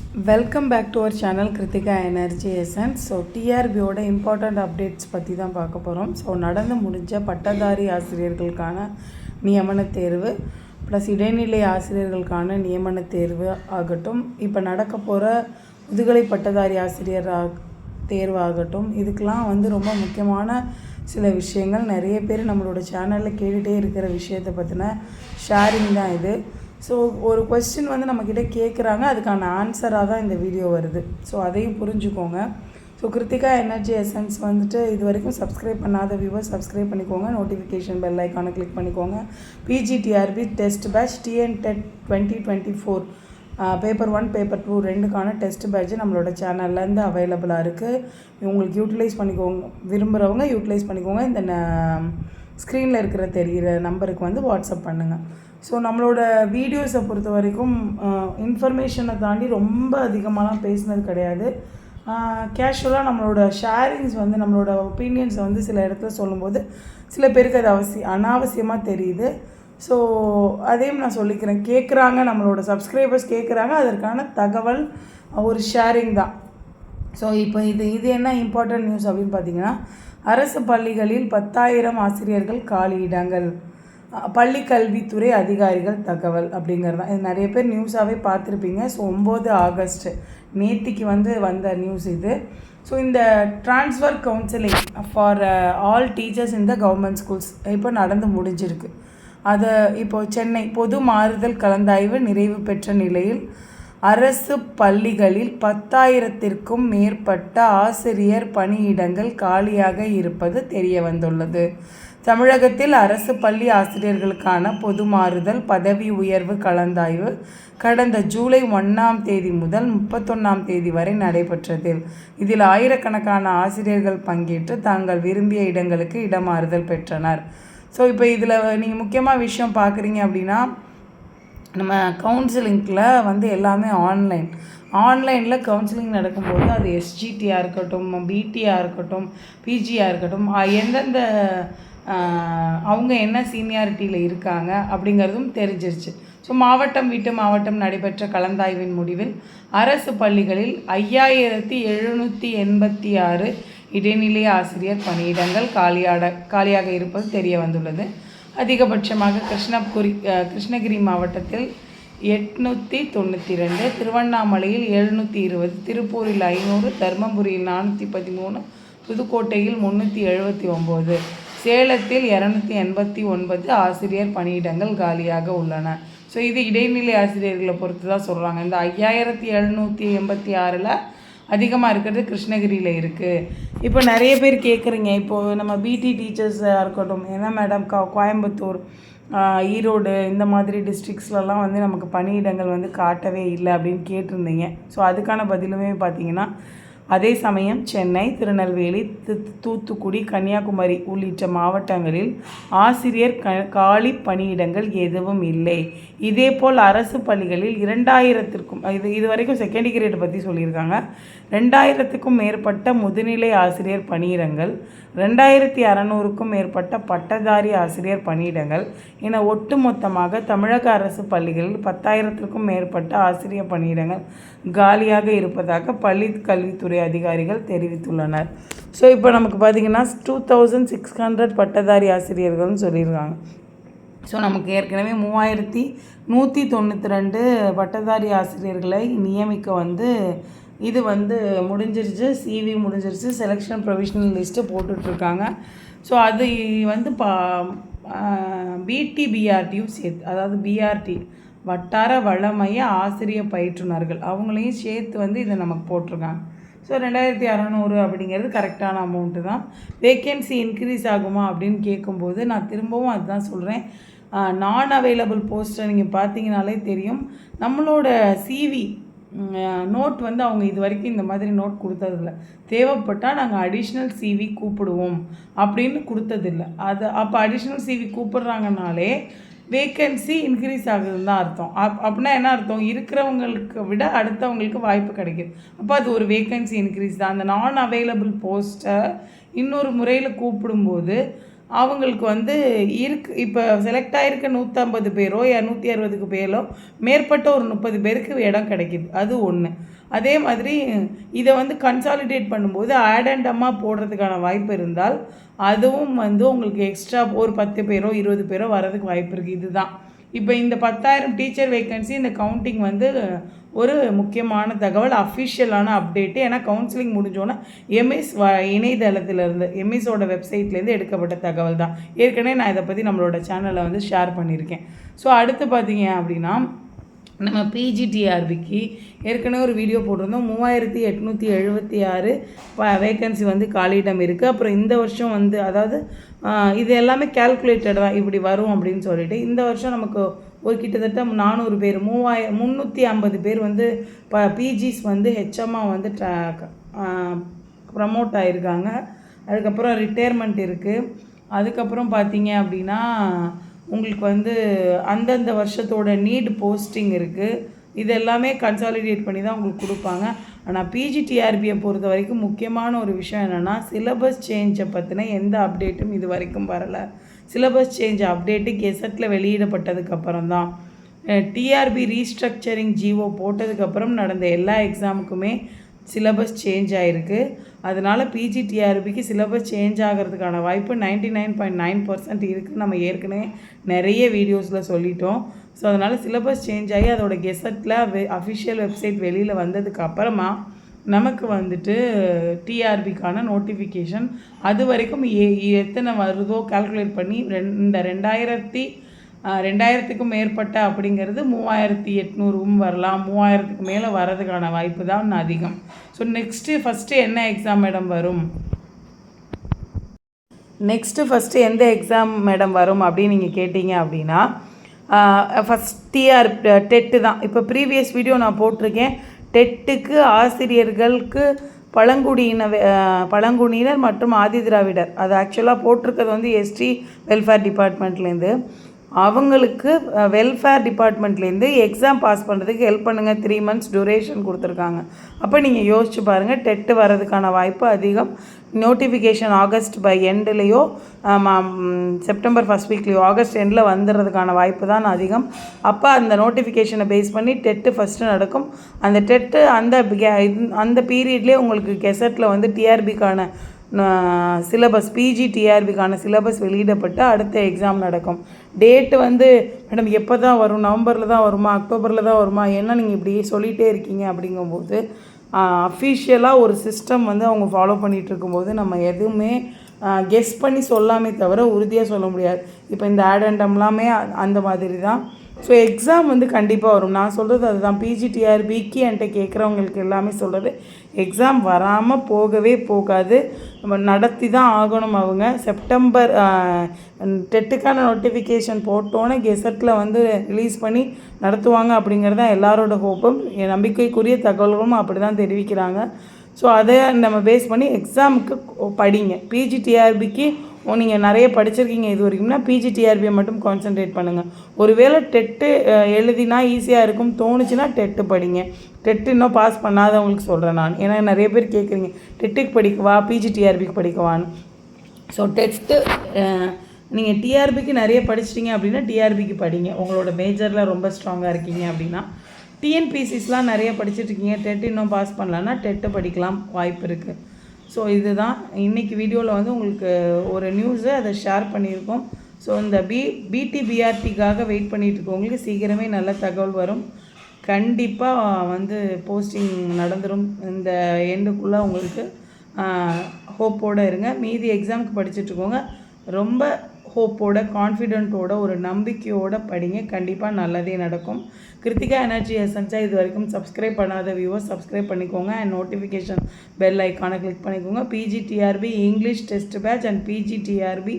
Welcome back to our channel Krithika energy essence. So டிஆர்பியோட important updates பற்றி தான் பார்க்க போகிறோம். ஸோ நடந்து முடிஞ்ச பட்டதாரி ஆசிரியர்களுக்கான நியமன தேர்வு ப்ளஸ் இடைநிலை ஆசிரியர்களுக்கான நியமன தேர்வு ஆகட்டும், இப்போ நடக்க போகிற முதுகலை பட்டதாரி ஆசிரியர் தேர்வு ஆகட்டும், இதுக்கெலாம் ரொம்ப முக்கியமான சில விஷயங்கள் நிறைய பேர் நம்மளோட சேனலில் கேட்டுகிட்டே இருக்கிற விஷயத்தை பற்றின ஷேரிங் தான் இது. ஸோ ஒரு கொஸ்டின் நம்மக்கிட்ட கேட்குறாங்க, அதுக்கான ஆன்சராக தான் இந்த வீடியோ வருது. ஸோ அதையும் புரிஞ்சுக்கோங்க. ஸோ கிருத்திகா எனர்ஜி எசன்ஸ் இது வரைக்கும் சப்ஸ்கிரைப் பண்ணாத வியூவர்ஸ் சப்ஸ்கிரைப் பண்ணிக்கோங்க. நோட்டிஃபிகேஷன் பெல் ஐக்கானை கிளிக் பண்ணிக்கோங்க. PGTRB test batch TNTET 2024 paper 1 paper 2 ரெண்டுக்கான டெஸ்ட் பேட்ச் நம்மளோட சேனல்லேருந்து அவைலபிளாக இருக்குது. உங்களுக்கு யூட்டிலைஸ் பண்ணிக்கோங்க, விரும்புகிறவங்க யூட்டிலைஸ் பண்ணிக்கோங்க. இந்த ஸ்க்ரீனில் இருக்கிற தெரிகிற நம்பருக்கு வாட்ஸ்அப் பண்ணுங்கள். ஸோ நம்மளோட வீடியோஸை பொறுத்த வரைக்கும் இன்ஃபர்மேஷனை தாண்டி ரொம்ப அதிகமாகலாம் பேசினது கிடையாது. கேஷுவலாக நம்மளோட ஷேரிங்ஸ் நம்மளோட ஒப்பீனியன்ஸை சில இடத்துல சொல்லும்போது சில பேருக்கு அது அனாவசியமாக தெரியுது. ஸோ அதையும் நான் சொல்லிக்கிறேன். கேட்குறாங்க, நம்மளோட சப்ஸ்கிரைபர்ஸ் கேட்குறாங்க, அதற்கான தகவல் ஒரு ஷேரிங் தான். ஸோ இப்போ இது என்ன இம்பார்ட்டன்ட் நியூஸ் அப்படின்னு பார்த்தீங்கன்னா, அரசு பள்ளிகளில் 10,000 ஆசிரியர்கள் காலியிடங்கள், பள்ளி கல்வித்துறை அதிகாரிகள் தகவல் அப்படிங்கிறது தான். இது நிறைய பேர் நியூஸாகவே பார்த்துருப்பீங்க. ஸோ 9 ஆகஸ்ட் நேத்திக்கு வந்த நியூஸ் இது. ஸோ இந்த transfer counselling for all teachers in the government schools இப்போ நடந்து முடிஞ்சிருக்கு. அதை இப்போது சென்னை பொது மாறுதல் கலந்தாய்வு நிறைவு பெற்ற நிலையில் அரசு பள்ளிகளில் 10,000த்திற்கும் மேற்பட்ட ஆசிரியர் பணியிடங்கள் காலியாக இருப்பது தெரிய வந்துள்ளது. தமிழகத்தில் அரசு பள்ளி ஆசிரியர்களுக்கான பொது மாறுதல் பதவி உயர்வு கலந்தாய்வு கடந்த ஜூலை 1ஆம் தேதி முதல் 31ஆம் தேதி வரை நடைபெற்றது. இதில் ஆயிரக்கணக்கான ஆசிரியர்கள் பங்கேற்று தாங்கள் விரும்பிய இடங்களுக்கு இடமாறுதல் பெற்றனர். ஸோ இப்போ இதில் நீங்கள் முக்கியமாக விஷயம் பார்க்குறீங்க அப்படின்னா, நம்ம கவுன்சிலிங்கில் எல்லாமே ஆன்லைனில் கவுன்சிலிங் நடக்கும்போது அது எஸ்ஜிடியாக இருக்கட்டும், பிடியாக இருக்கட்டும், பிஜியாக இருக்கட்டும், எந்தெந்த அவங்க என்ன சீனியாரிட்டியில் இருக்காங்க அப்படிங்கிறதும் தெரிஞ்சிருச்சு. ஸோ மாவட்டம் விட்டு மாவட்டம் நடைபெற்ற கலந்தாய்வின் முடிவில் அரசு பள்ளிகளில் 5,786 இடைநிலை ஆசிரியர் பணியிடங்கள் காலியாக இருப்பது தெரிய வந்துள்ளது. அதிகபட்சமாக கிருஷ்ணகிரி மாவட்டத்தில் 892, திருவண்ணாமலையில் 720, திருப்பூரில் 500, தருமபுரியில் 413, புதுக்கோட்டையில் 379, சேலத்தில் 289 ஆசிரியர் பணியிடங்கள் காலியாக உள்ளன. ஸோ இது இடைநிலை ஆசிரியர்களை பொறுத்து தான் சொல்கிறாங்க. இந்த 5,786ல் அதிகமாக இருக்கிறது கிருஷ்ணகிரியில் இருக்குது. இப்போ நிறைய பேர் கேட்குறீங்க, இப்போது நம்ம பிடி டீச்சர்ஸாக இருக்கட்டும், ஏன்னா மேடம் கோயம்புத்தூர், ஈரோடு இந்த மாதிரி டிஸ்ட்ரிக்ஸ்லலாம் நமக்கு பணியிடங்கள் காட்டவே இல்லை அப்படின்னு கேட்டிருந்தீங்க. ஸோ அதுக்கான பதிலுமே பார்த்திங்கன்னா, அதே சமயம் சென்னை, திருநெல்வேலி, தூத்துக்குடி, கன்னியாகுமரி உள்ளிட்ட மாவட்டங்களில் ஆசிரியர் காலி பணியிடங்கள் எதுவும் இல்லை. இதேபோல் அரசு பள்ளிகளில் 2,000த்திற்கும் இது வரைக்கும் செகண்ட் கிரேட் பற்றி சொல்லியிருக்காங்க. 2,000த்துக்கும் மேற்பட்ட முதுநிலை ஆசிரியர் பணியிடங்கள், 2,600க்கும் மேற்பட்ட பட்டதாரி ஆசிரியர் பணியிடங்கள் என ஒட்டுமொத்தமாக தமிழக அரசு பள்ளிகளில் 10,000த்திற்கும் மேற்பட்ட ஆசிரியர் பணியிடங்கள் காலியாக இருப்பதாக பள்ளி கல்வித்துறை அதிகாரிகள் தெரிவித்துள்ளனர். ஸோ இப்போ நமக்கு பார்த்திங்கன்னா 2,600 பட்டதாரி ஆசிரியர்கள்னு சொல்லியிருக்காங்க. ஸோ நமக்கு ஏற்கனவே 3,192 பட்டதாரி ஆசிரியர்களை நியமிக்க இது முடிஞ்சிருச்சு. சிவி முடிஞ்சிருச்சு, செலெக்ஷன் ப்ரொவிஷனல் லிஸ்ட்டு போட்டுட்ருக்காங்க. ஸோ அது பிடிபிஆர்டியும் சேர்த்து, அதாவது பிஆர்டி வட்டார வளமைய ஆசிரியர் பயிற்றுனர்கள் அவங்களையும் சேர்த்து இதை நமக்கு போட்டிருக்காங்க. ஸோ 2,600 அப்படிங்கிறது கரெக்டான அமௌண்ட்டு தான். வேக்கன்சி இன்க்ரீஸ் ஆகுமா அப்படின்னு கேட்கும்போது நான் திரும்பவும் அதுதான் சொல்கிறேன். நான் அவைலபிள் போஸ்ட்டை நீங்கள் பார்த்தீங்கனாலே தெரியும். நம்மளோட சிவி நோட் அவங்க இது வரைக்கும் இந்த மாதிரி நோட் கொடுத்ததில்ல. தேவைப்பட்டால் நாங்கள் அடிஷ்னல் சிவி கூப்பிடுவோம் அப்படின்னு கொடுத்ததில்ல. அப்போ அடிஷ்னல் சிவி கூப்பிட்றாங்கனாலே வேக்கன்சி இன்க்ரீஸ் ஆகுதுன்னு தான் அர்த்தம். அப்படின்னா என்ன அர்த்தம்? இருக்கிறவங்களுக்கு விட அடுத்தவங்களுக்கு வாய்ப்பு கிடைக்கிது. அப்போ அது ஒரு வேக்கன்சி இன்க்ரீஸ் தான். அந்த நான் அவைலபிள் போஸ்ட்டை இன்னொரு முறையில் கூப்பிடும்போது அவங்களுக்கு வந்து இப்போ செலக்ட் ஆகிருக்க 150 பேரோ 260 பேரோ மேற்பட்ட ஒரு 30 பேருக்கு இடம் கிடைக்கிது. அது ஒன்று. அதே மாதிரி இதை வந்து கன்சாலிடேட் பண்ணும்போது ஆடண்டமாக போடுறதுக்கான வாய்ப்பு இருந்தால் அதுவும் வந்து உங்களுக்கு எக்ஸ்ட்ரா ஒரு 10 பேரோ 20 பேரோ வர்றதுக்கு வாய்ப்பு இருக்குது. இதுதான் இப்போ இந்த 10,000 டீச்சர் வேக்கன்சி இந்த கவுண்டிங் வந்து ஒரு முக்கியமான தகவல், அஃபிஷியலான அப்டேட்டு. ஏன்னா கவுன்சிலிங் முடிஞ்சோன்னா எம்இஎஸ் இணையதளத்திலேருந்து எம்இஎஸோட வெப்சைட்லேருந்து எடுக்கப்பட்ட தகவல் தான். ஏற்கனவே நான் இதை பற்றி நம்மளோட சேனலில் வந்து ஷேர் பண்ணியிருக்கேன். ஸோ அடுத்து பார்த்தீங்க அப்படின்னா நம்ம பிஜிடிஆர்பிக்கு ஏற்கனவே ஒரு வீடியோ போட்டிருந்தோம். 3876 வேக்கன்சி வந்து காலியிடம் இருக்குது. அப்புறம் இந்த வருஷம் வந்து அதாவது இது எல்லாமே கேல்குலேட்டடாக இப்படி வரும் அப்படின்னு சொல்லிட்டு இந்த வருஷம் நமக்கு ஒரு கிட்டத்தட்ட 400 பேர் 350 பேர் வந்து பிஜிஸ் வந்து ஹெச்எம்மாக வந்து ப்ரமோட் ஆகிருக்காங்க. அதுக்கப்புறம் ரிட்டையர்மெண்ட் இருக்குது. அதுக்கப்புறம் பார்த்தீங்க அப்படின்னா உங்களுக்கு வந்து அந்தந்த வருஷத்தோட நீட் போஸ்டிங் இருக்குது. இது எல்லாமே கன்சாலிடேட் பண்ணி தான் உங்களுக்கு கொடுப்பாங்க. ஆனால் பிஜிடிஆர்பியை பொறுத்த வரைக்கும் முக்கியமான ஒரு விஷயம் என்னென்னா சிலபஸ் சேஞ்சை பற்றின எந்த அப்டேட்டும் இது வரைக்கும் வரலை. சிலபஸ் சேஞ்ச் அப்டேட்டு கெசட்டில் வெளியிடப்பட்டதுக்கப்புறம் தான். டிஆர்பி ரீஸ்ட்ரக்சரிங் ஜிஓ போட்டதுக்கப்புறம் நடந்த எல்லா எக்ஸாமுக்குமே சிலபஸ் சேஞ்ச் ஆகிருக்கு. அதனால் பிஜிடிஆர்பிக்கு சிலபஸ் சேஞ்ச் ஆகிறதுக்கான வாய்ப்பு 99.9% இருக்குது. நம்ம ஏற்கனவே நிறைய வீடியோஸில் சொல்லிட்டோம். ஸோ அதனால் சிலபஸ் சேஞ்ச் ஆகி அதோட கெசட்டில் அஃபிஷியல் வெப்சைட் வெளியில் வந்ததுக்கு அப்புறமா நமக்கு வந்துட்டு டிஆர்பிக்கான நோட்டிஃபிகேஷன் அது வரைக்கும் எத்தனை வருதோ கால்குலேட் பண்ணி இந்த 2000க்கும் மேற்பட்ட அப்படிங்கிறது 3800வும் வரலாம். 3000க்கு மேலே வரதுக்கான வாய்ப்பு தான் அதிகம். ஸோ ஃபஸ்ட்டு என்ன எக்ஸாம் மேடம் வரும் ஃபஸ்ட்டு எந்த எக்ஸாம் மேடம் வரும் அப்படின்னு நீங்கள் கேட்டிங்க அப்படின்னா ஃபஸ்ட் டெட்டு தான். இப்போ ப்ரீவியஸ் வீடியோ நான் போட்டிருக்கேன். டெட்டுக்கு ஆசிரியர்களுக்கு பழங்குடியினர் மற்றும் ஆதிதிராவிடர் அது ஆக்சுவலாக போட்டிருக்கிறது வந்து எஸ்டி வெல்ஃபேர் டிபார்ட்மெண்ட்லேருந்து அவங்களுக்கு வெல்ஃபேர் டிபார்ட்மெண்ட்லேருந்து எக்ஸாம் பாஸ் பண்ணுறதுக்கு ஹெல்ப் பண்ணுங்கள். 3 months டியூரேஷன் கொடுத்துருக்காங்க. அப்போ நீங்கள் யோசிச்சு பாருங்கள், டெட்டு வர்றதுக்கான வாய்ப்பு அதிகம். நோட்டிஃபிகேஷன் ஆகஸ்ட் எண்ட்லேயோ செப்டம்பர் ஃபஸ்ட் வீக்லேயோ ஆகஸ்ட் எண்டில் வந்துடுறதுக்கான வாய்ப்பு தான் அதிகம். அப்போ அந்த நோட்டிஃபிகேஷனை பேஸ் பண்ணி டெட்டு ஃபஸ்ட்டு நடக்கும். அந்த டெட்டு அந்த பீரியட்லேயே உங்களுக்கு கெசட்டில் வந்து டிஆர்பிக்கான சிலபஸ் பிஜிடிஆர்பிக்கான சிலபஸ் வெளியிடப்பட்டு அடுத்த எக்ஸாம் நடக்கும். டேட்டு வந்து மேடம் எப்போ தான் வரும், நவம்பரில் தான் வருமா, அக்டோபரில் தான் வருமா, என்ன நீங்கள் இப்படி சொல்லிகிட்டே இருக்கீங்க அப்படிங்கும்போது அஃபிஷியலாக ஒரு சிஸ்டம் வந்து அவங்க ஃபாலோ பண்ணிகிட்டு இருக்கும்போது நம்ம எதுவுமே கெஸ் பண்ணி சொல்லாமே தவிர உறுதியாக சொல்ல முடியாது. இப்போ இந்த ஆடண்டம்லாமே அந்த மாதிரி தான். ஸோ எக்ஸாம் வந்து கண்டிப்பாக வரும். நான் சொல்கிறது அதுதான். பிஜிடிஆர்பிக்கு என்கிட்ட கேட்குறவங்களுக்கு எல்லாமே சொல்கிறது எக்ஸாம் வராமல் போகவே போகாது. நம்ம நடத்தி தான் ஆகணும். அவங்க செப்டம்பர் டெட்டுக்கான நோட்டிஃபிகேஷன் போட்டோன்னே கெசட்டில் வந்து ரிலீஸ் பண்ணி நடத்துவாங்க அப்படிங்கிறது தான் எல்லாரோட ஹோப்பும். என் நம்பிக்கைக்குரிய தகவல்களும் அப்படி தான் தெரிவிக்கிறாங்க. ஸோ அதை நம்ம பேஸ் பண்ணி எக்ஸாமுக்கு படிங்க. பிஜிடிஆர்பிக்கு நீங்கள் நிறைய படிச்சிருக்கீங்க இது வரைக்கும்னா பிஜிடிஆர்பியை மட்டும் கான்சன்ட்ரேட் பண்ணுங்கள். ஒருவேளை டெட்டு எழுதினா ஈஸியாக இருக்கும் தோணுச்சுன்னா டெட்டு படிங்க. டெட்டு இன்னும் பாஸ் பண்ணாதவங்களுக்கு சொல்கிறேன் நான். ஏன்னா நிறைய பேர் கேட்குறீங்க டெட்டுக்கு படிக்கவா பிஜிடிஆர்பிக்கு படிக்கவான்னு. ஸோ டெட்டு நீங்கள் டிஆர்பிக்கு நிறைய படிச்சிட்டிங்க அப்படின்னா டிஆர்பிக்கு படிங்க. உங்களோட மேஜரில் ரொம்ப ஸ்ட்ராங்காக இருக்கீங்க அப்படின்னா. டிஎன்பிசிஸ்லாம் நிறைய படிச்சுட்ருக்கீங்க, டெட்டு இன்னும் பாஸ் பண்ணலன்னா டெட்டு படிக்கலாம் வாய்ப்பு இருக்குது. ஸோ இதுதான் இன்றைக்கி வீடியோவில் வந்து உங்களுக்கு ஒரு நியூஸை அதை ஷேர் பண்ணியிருக்கோம். ஸோ இந்த பிடிபிஆர்டிக்காக வெயிட் பண்ணிகிட்ருக்கவங்களுக்கு சீக்கிரமே நல்ல தகவல் வரும். கண்டிப்பாக வந்து போஸ்டிங் நடந்துடும் இந்த எண்டுக்குள்ளே. உங்களுக்கு ஹோப்போடு இருங்க. மீதி எக்ஸாமுக்கு படிச்சுட்ருக்கோங்க ரொம்ப ஹோப்போட கான்ஃபிடென்ட்டோட ஒரு நம்பிக்கையோடு படிங்க. கண்டிப்பாக நல்லதே நடக்கும். கிருத்திகா எனர்ஜி எசன்ஸாக இது வரைக்கும் சப்ஸ்கிரைப் பண்ணாத வியூவர்ஸ் சப்ஸ்கிரைப் பண்ணிக்கோங்க அண்ட் நோட்டிஃபிகேஷன் பெல் ஐக்கானை கிளிக் பண்ணிக்கோங்க. PGTRB English test batch and PGTRB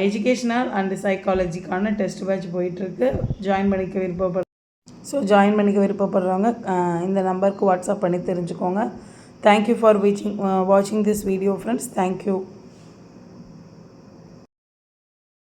educational and சைக்காலஜிக்கான டெஸ்ட் பேட்ச் போயிட்டுருக்கு. ஜாயின் பண்ணிக்க விருப்பப்படுறவங்க இந்த நம்பருக்கு வாட்ஸ்அப் பண்ணி தெரிஞ்சுக்கோங்க. தேங்க்யூ ஃபார் வாட்சிங் திஸ் வீடியோ ஃப்ரெண்ட்ஸ். தேங்க்யூ.